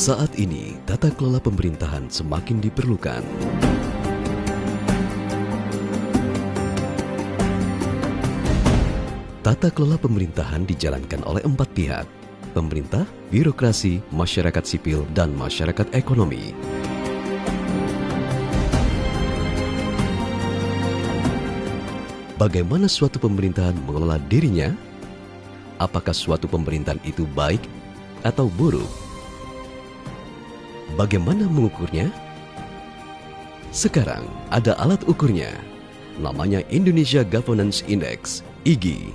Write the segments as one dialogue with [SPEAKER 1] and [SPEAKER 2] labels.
[SPEAKER 1] Saat ini, tata kelola pemerintahan semakin diperlukan. Tata kelola pemerintahan dijalankan oleh 4 pihak: pemerintah, birokrasi, masyarakat sipil, dan masyarakat ekonomi. Bagaimana suatu pemerintahan mengelola dirinya? Apakah suatu pemerintahan itu baik atau buruk? Bagaimana mengukurnya? Sekarang ada alat ukurnya. Namanya Indonesia Governance Index, IGI.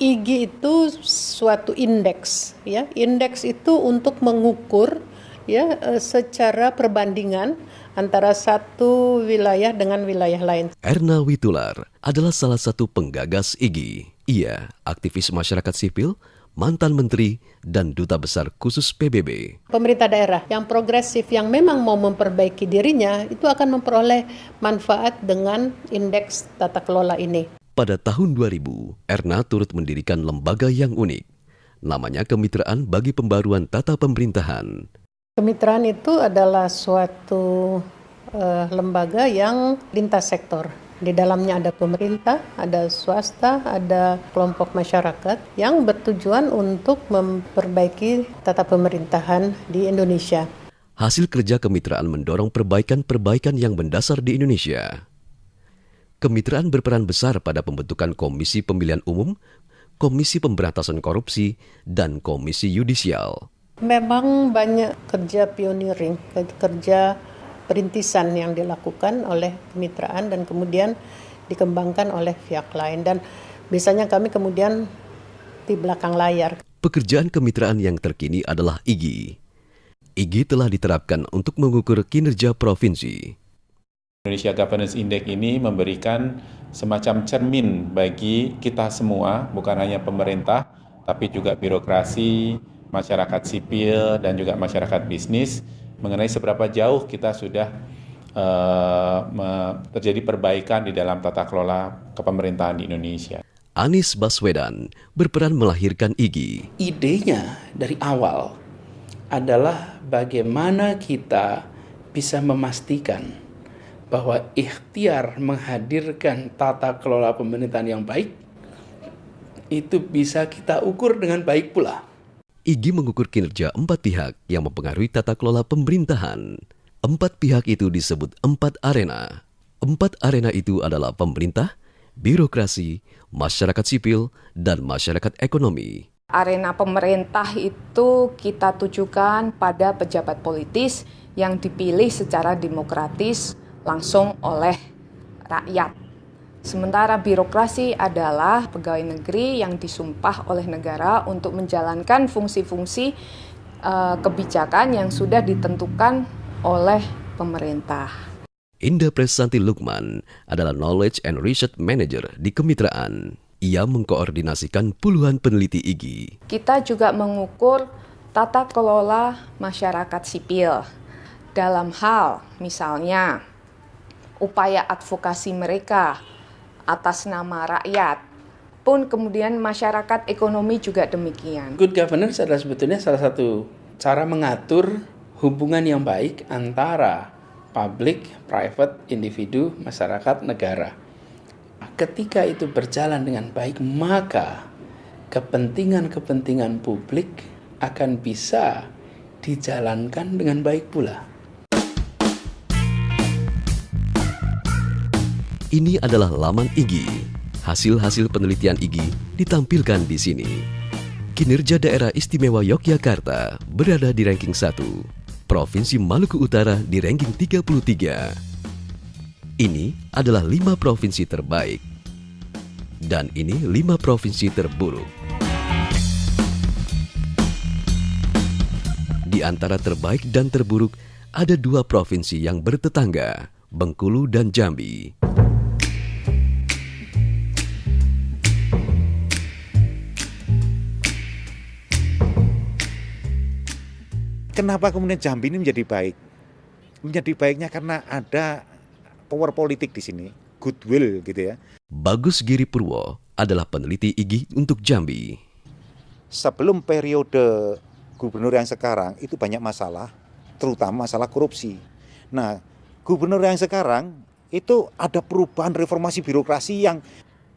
[SPEAKER 2] IGI itu suatu indeks, ya. Indeks itu untuk mengukur, ya, secara perbandingan antara satu wilayah dengan wilayah lain.
[SPEAKER 1] Erna Witular adalah salah satu penggagas IGI. Ia aktivis masyarakat sipil, mantan menteri, dan duta besar khusus PBB.
[SPEAKER 2] Pemerintah daerah yang progresif, yang memang mau memperbaiki dirinya, itu akan memperoleh manfaat dengan indeks tata kelola ini.
[SPEAKER 1] Pada tahun 2000, Erna turut mendirikan lembaga yang unik. Namanya Kemitraan Bagi Pembaruan Tata Pemerintahan.
[SPEAKER 2] Kemitraan itu adalah suatu lembaga yang lintas sektor. Di dalamnya ada pemerintah, ada swasta, ada kelompok masyarakat yang bertujuan untuk memperbaiki tata pemerintahan di Indonesia.
[SPEAKER 1] Hasil kerja kemitraan mendorong perbaikan-perbaikan yang mendasar di Indonesia. Kemitraan berperan besar pada pembentukan Komisi Pemilihan Umum, Komisi Pemberantasan Korupsi, dan Komisi Yudisial.
[SPEAKER 2] Memang banyak kerja pioneering, kerja perintisan yang dilakukan oleh kemitraan dan kemudian dikembangkan oleh pihak lain. Dan biasanya kami kemudian di belakang layar.
[SPEAKER 1] Pekerjaan kemitraan yang terkini adalah IGI. IGI telah diterapkan untuk mengukur kinerja provinsi.
[SPEAKER 3] Indonesia Governance Index ini memberikan semacam cermin bagi kita semua, bukan hanya pemerintah, tapi juga birokrasi, masyarakat sipil, dan juga masyarakat bisnis, mengenai seberapa jauh kita sudah terjadi perbaikan di dalam tata kelola kepemerintahan di Indonesia.
[SPEAKER 1] Anies Baswedan berperan melahirkan IGI.
[SPEAKER 4] Idenya dari awal adalah bagaimana kita bisa memastikan bahwa ikhtiar menghadirkan tata kelola pemerintahan yang baik itu bisa kita ukur dengan baik pula.
[SPEAKER 1] IGI mengukur kinerja 4 pihak yang mempengaruhi tata kelola pemerintahan. 4 pihak itu disebut 4 arena. 4 arena itu adalah pemerintah, birokrasi, masyarakat sipil, dan masyarakat ekonomi.
[SPEAKER 5] Arena pemerintah itu kita tujukan pada pejabat politis yang dipilih secara demokratis langsung oleh rakyat. Sementara birokrasi adalah pegawai negeri yang disumpah oleh negara untuk menjalankan fungsi-fungsi kebijakan yang sudah ditentukan oleh pemerintah.
[SPEAKER 1] Indah Presanti Lukman adalah Knowledge and Research Manager di Kemitraan. Ia mengkoordinasikan puluhan peneliti IGI.
[SPEAKER 5] Kita juga mengukur tata kelola masyarakat sipil dalam hal misalnya upaya advokasi mereka atas nama rakyat, pun kemudian masyarakat ekonomi juga demikian.
[SPEAKER 4] Good governance adalah sebetulnya salah satu cara mengatur hubungan yang baik antara public, private, individu, masyarakat, negara. Ketika itu berjalan dengan baik, maka kepentingan-kepentingan publik akan bisa dijalankan dengan baik pula.
[SPEAKER 1] Ini adalah laman IGI. Hasil-hasil penelitian IGI ditampilkan di sini. Kinerja Daerah Istimewa Yogyakarta berada di ranking 1. Provinsi Maluku Utara di ranking 33. Ini adalah 5 provinsi terbaik. Dan ini 5 provinsi terburuk. Di antara terbaik dan terburuk, ada 2 provinsi yang bertetangga, Bengkulu dan Jambi.
[SPEAKER 6] Kenapa kemudian Jambi ini menjadi baik? Menjadi baiknya karena ada power politik di sini, goodwill gitu ya.
[SPEAKER 1] Bagus Giri Purwo adalah peneliti IGI untuk Jambi.
[SPEAKER 6] Sebelum periode gubernur yang sekarang itu banyak masalah, terutama masalah korupsi. Nah, gubernur yang sekarang itu ada perubahan reformasi birokrasi yang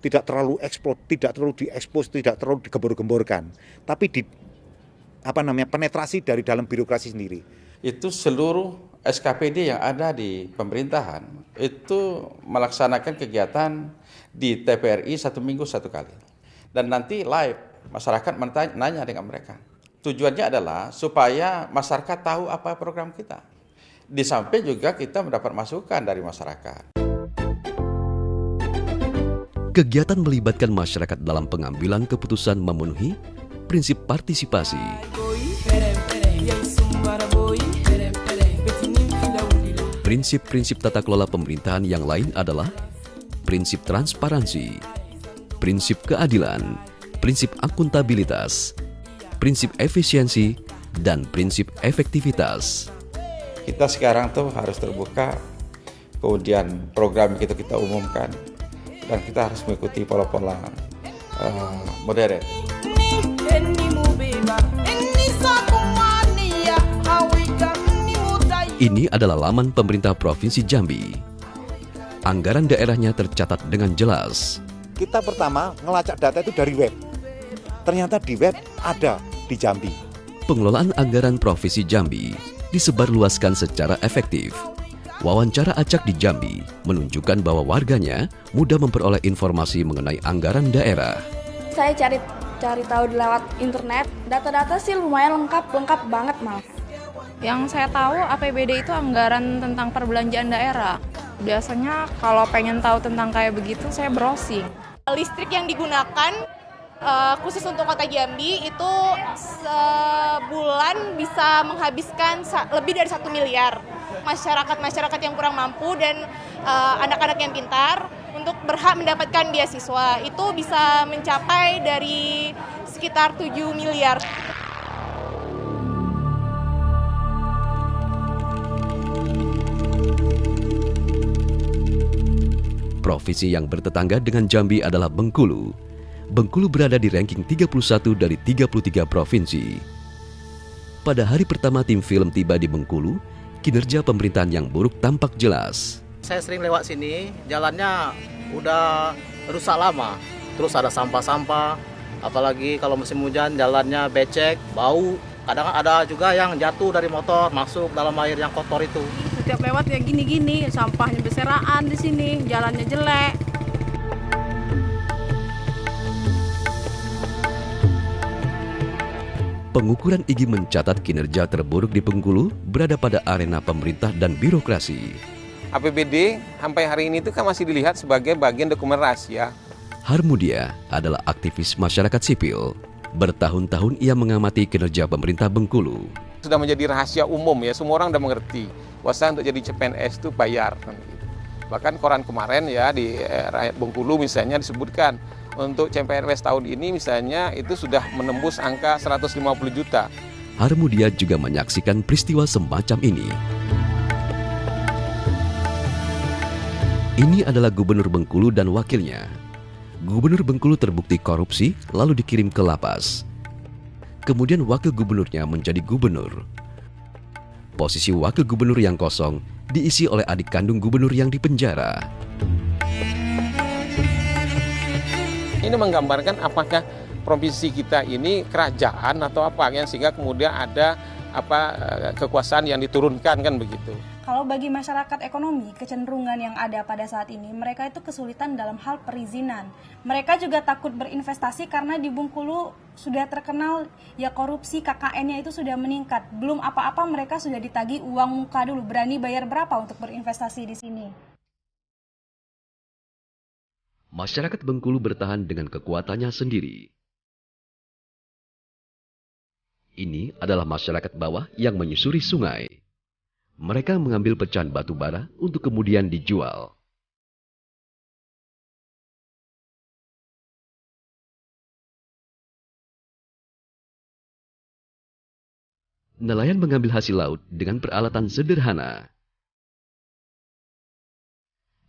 [SPEAKER 6] tidak terlalu diekspos, tidak terlalu digembor-gemborkan, tapi penetrasi dari dalam birokrasi sendiri.
[SPEAKER 7] Itu seluruh SKPD yang ada di pemerintahan itu melaksanakan kegiatan di TPRI 1 minggu 1 kali. Dan nanti live, masyarakat nanya dengan mereka. Tujuannya adalah supaya masyarakat tahu apa program kita. Di samping juga kita mendapat masukan dari masyarakat.
[SPEAKER 1] Kegiatan melibatkan masyarakat dalam pengambilan keputusan memenuhi prinsip partisipasi. Prinsip-prinsip tata kelola pemerintahan yang lain adalah prinsip transparansi, prinsip keadilan, prinsip akuntabilitas, prinsip efisiensi, dan prinsip efektivitas.
[SPEAKER 7] Kita sekarang tuh harus terbuka, kemudian program kita umumkan, dan kita harus mengikuti pola-pola modern.
[SPEAKER 1] Ini adalah laman pemerintah Provinsi Jambi. Anggaran daerahnya tercatat dengan jelas.
[SPEAKER 6] Kita pertama ngelacak data itu dari web. Ternyata di web ada di Jambi.
[SPEAKER 1] Pengelolaan anggaran Provinsi Jambi disebarluaskan secara efektif. Wawancara acak di Jambi menunjukkan bahwa warganya mudah memperoleh informasi mengenai anggaran daerah.
[SPEAKER 8] Saya cari tahu lewat internet, data-data sih lumayan lengkap banget malah.
[SPEAKER 5] Yang saya tahu APBD itu anggaran tentang perbelanjaan daerah. Biasanya kalau pengen tahu tentang kayak begitu saya browsing.
[SPEAKER 9] Listrik yang digunakan khusus untuk Kota Jambi itu sebulan bisa menghabiskan lebih dari 1 miliar. Masyarakat yang kurang mampu dan anak-anak yang pintar untuk berhak mendapatkan beasiswa itu bisa mencapai dari sekitar 7 miliar.
[SPEAKER 1] Provinsi yang bertetangga dengan Jambi adalah Bengkulu. Bengkulu berada di ranking 31 dari 33 provinsi. Pada hari pertama tim film tiba di Bengkulu, kinerja pemerintahan yang buruk tampak jelas.
[SPEAKER 10] Saya sering lewat sini, jalannya udah rusak lama. Terus ada sampah-sampah, apalagi kalau musim hujan jalannya becek, bau. Kadang ada juga yang jatuh dari motor masuk dalam air yang kotor itu.
[SPEAKER 8] Setiap lewat ya gini-gini, sampahnya berserakan di sini, jalannya jelek.
[SPEAKER 1] Pengukuran IGI mencatat kinerja terburuk di Bengkulu berada pada arena pemerintah dan birokrasi.
[SPEAKER 11] APBD sampai hari ini itu kan masih dilihat sebagai bagian dokumen rahasia.
[SPEAKER 1] Harmudia adalah aktivis masyarakat sipil. Bertahun-tahun ia mengamati kinerja pemerintah Bengkulu.
[SPEAKER 11] Sudah menjadi rahasia umum ya, semua orang sudah mengerti. Bahwa untuk jadi CPNS itu bayar. Bahkan koran kemarin ya di rakyat Bengkulu misalnya disebutkan untuk CPNS tahun ini misalnya itu sudah menembus angka 150 juta.
[SPEAKER 1] Harmudia juga menyaksikan peristiwa semacam ini. Ini adalah Gubernur Bengkulu dan wakilnya. Gubernur Bengkulu terbukti korupsi lalu dikirim ke lapas. Kemudian wakil gubernurnya menjadi gubernur. Posisi wakil gubernur yang kosong diisi oleh adik kandung gubernur yang dipenjara.
[SPEAKER 11] Ini menggambarkan apakah provinsi kita ini kerajaan atau apa ya, sehingga kemudian ada kekuasaan yang diturunkan kan begitu.
[SPEAKER 8] Kalau bagi masyarakat ekonomi, kecenderungan yang ada pada saat ini, mereka itu kesulitan dalam hal perizinan. Mereka juga takut berinvestasi karena di Bengkulu sudah terkenal ya korupsi, KKN-nya itu sudah meningkat. Belum apa-apa mereka sudah ditagih uang muka dulu, berani bayar berapa untuk berinvestasi di sini.
[SPEAKER 1] Masyarakat Bengkulu bertahan dengan kekuatannya sendiri. Ini adalah masyarakat bawah yang menyusuri sungai. Mereka mengambil pecahan batu bara untuk kemudian dijual. Nelayan mengambil hasil laut dengan peralatan sederhana.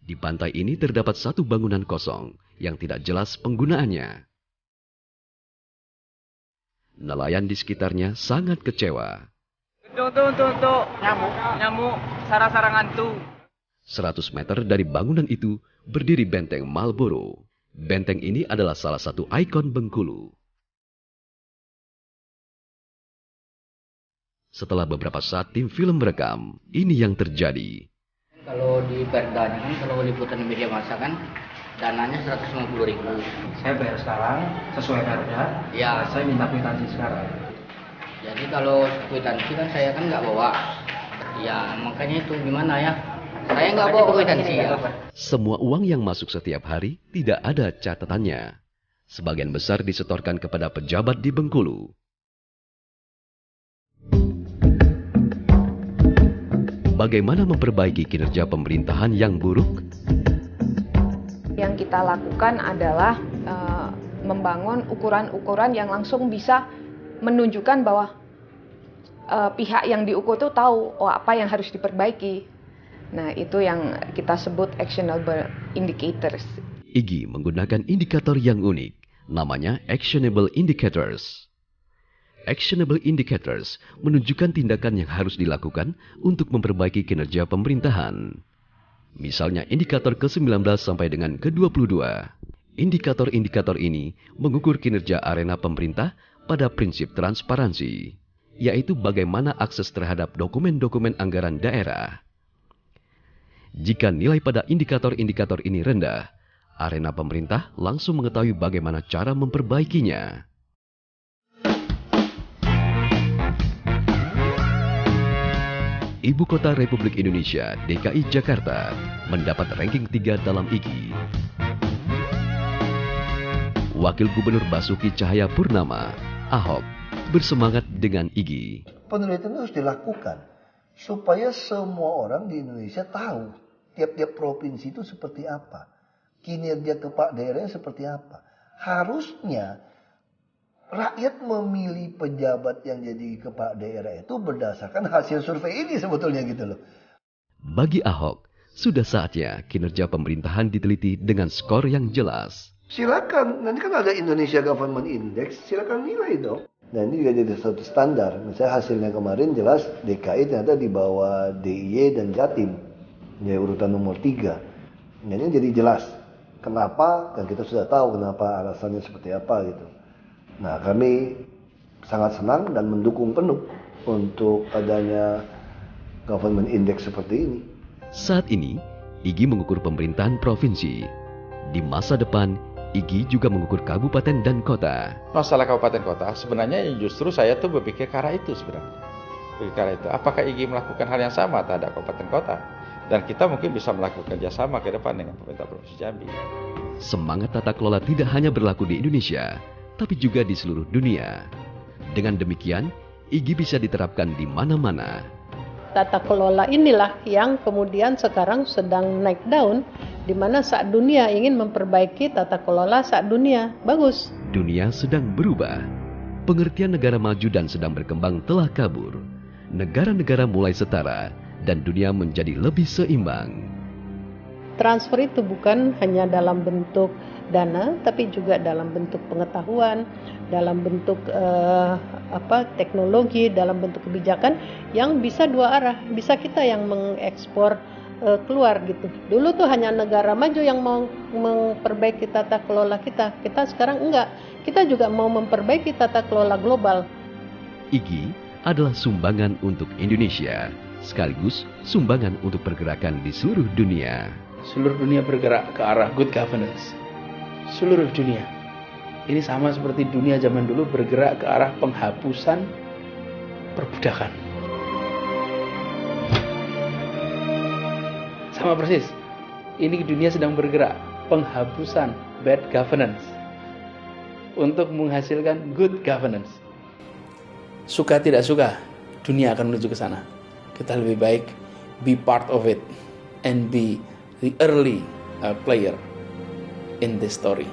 [SPEAKER 1] Di pantai ini terdapat satu bangunan kosong yang tidak jelas penggunaannya. Nelayan di sekitarnya sangat kecewa.
[SPEAKER 12] Untuk nyamuk, sarang-sarangan tuh.
[SPEAKER 1] 100 meter dari bangunan itu berdiri benteng Marlborough. Benteng ini adalah salah satu ikon Bengkulu. Setelah beberapa saat tim film merekam, ini yang terjadi.
[SPEAKER 13] Kalau di perdanya kan, kalau liputan media massa kan, dananya 150.000.
[SPEAKER 12] Saya bayar sekarang sesuai perda.
[SPEAKER 13] Ya.
[SPEAKER 12] Saya minta kwitansi sekarang.
[SPEAKER 13] Jadi kalau kwitansi kan saya kan nggak bawa. Ya makanya itu gimana ya? Saya nggak bawa kwitansi ya.
[SPEAKER 1] Semua uang yang masuk setiap hari tidak ada catatannya. Sebagian besar disetorkan kepada pejabat di Bengkulu. Bagaimana memperbaiki kinerja pemerintahan yang buruk?
[SPEAKER 5] Yang kita lakukan adalah membangun ukuran-ukuran yang langsung bisa menunjukkan bahwa pihak yang diukur itu tahu apa yang harus diperbaiki. Nah, itu yang kita sebut actionable indicators.
[SPEAKER 1] IGI menggunakan indikator yang unik, namanya actionable indicators. Actionable indicators menunjukkan tindakan yang harus dilakukan untuk memperbaiki kinerja pemerintahan. Misalnya indikator ke-19 sampai dengan ke-22. Indikator-indikator ini mengukur kinerja arena pemerintah pada prinsip transparansi, yaitu bagaimana akses terhadap dokumen-dokumen anggaran daerah. Jika nilai pada indikator-indikator ini rendah, arena pemerintah langsung mengetahui bagaimana cara memperbaikinya. Ibu Kota Republik Indonesia, DKI Jakarta, mendapat ranking 3 dalam IGI. Wakil Gubernur Basuki Cahayapurnama, Ahok, bersemangat dengan IGI.
[SPEAKER 14] Penelitian itu harus dilakukan supaya semua orang di Indonesia tahu tiap-tiap provinsi itu seperti apa, kinerja kepala daerahnya seperti apa. Harusnya rakyat memilih pejabat yang jadi kepala daerah itu berdasarkan hasil survei ini sebetulnya gitu loh.
[SPEAKER 1] Bagi Ahok, sudah saatnya kinerja pemerintahan diteliti dengan skor yang jelas.
[SPEAKER 14] Silakan, nanti kan ada Indonesia Government Index, silakan nilai dong. Nah ini juga jadi satu standar. Misalnya hasilnya kemarin jelas DKI ternyata di bawah DIY dan Jatim, ya urutan nomor 3. Nah, ini jadi jelas. Kenapa? Dan kita sudah tahu kenapa alasannya seperti apa gitu. Nah kami sangat senang dan mendukung penuh untuk adanya Government Index seperti ini.
[SPEAKER 1] Saat ini, IGI mengukur pemerintahan provinsi. Di masa depan, IGI juga mengukur kabupaten dan kota.
[SPEAKER 7] Masalah kabupaten kota, sebenarnya justru saya tuh berpikir ke arah itu sebenarnya. Berpikir ke arah itu. Apakah IGI melakukan hal yang sama terhadap kabupaten kota? Dan kita mungkin bisa melakukan kerjasama ke depan dengan pemerintah Provinsi Jambi.
[SPEAKER 1] Semangat tata kelola tidak hanya berlaku di Indonesia, tapi juga di seluruh dunia. Dengan demikian, IGI bisa diterapkan di mana-mana.
[SPEAKER 2] Tata kelola inilah yang kemudian sekarang sedang naik daun, di mana saat dunia ingin memperbaiki tata kelola saat dunia. Bagus.
[SPEAKER 1] Dunia sedang berubah. Pengertian negara maju dan sedang berkembang telah kabur. Negara-negara mulai setara dan dunia menjadi lebih seimbang.
[SPEAKER 2] Transfer itu bukan hanya dalam bentuk dana, tapi juga dalam bentuk pengetahuan, dalam bentuk teknologi, dalam bentuk kebijakan yang bisa dua arah. Bisa kita yang mengekspor keluar gitu. Dulu tuh hanya negara maju yang mau memperbaiki tata kelola kita. Kita sekarang enggak. Kita juga mau memperbaiki tata kelola global.
[SPEAKER 1] IGI adalah sumbangan untuk Indonesia, sekaligus sumbangan untuk pergerakan di seluruh dunia.
[SPEAKER 4] Seluruh dunia bergerak ke arah good governance. Seluruh dunia. Ini sama seperti dunia zaman dulu bergerak ke arah penghapusan perbudakan. Sama persis. Ini dunia sedang bergerak penghapusan bad governance untuk menghasilkan good governance. Suka tidak suka, dunia akan menuju ke sana. Kita lebih baik be part of it and be the early player in this story.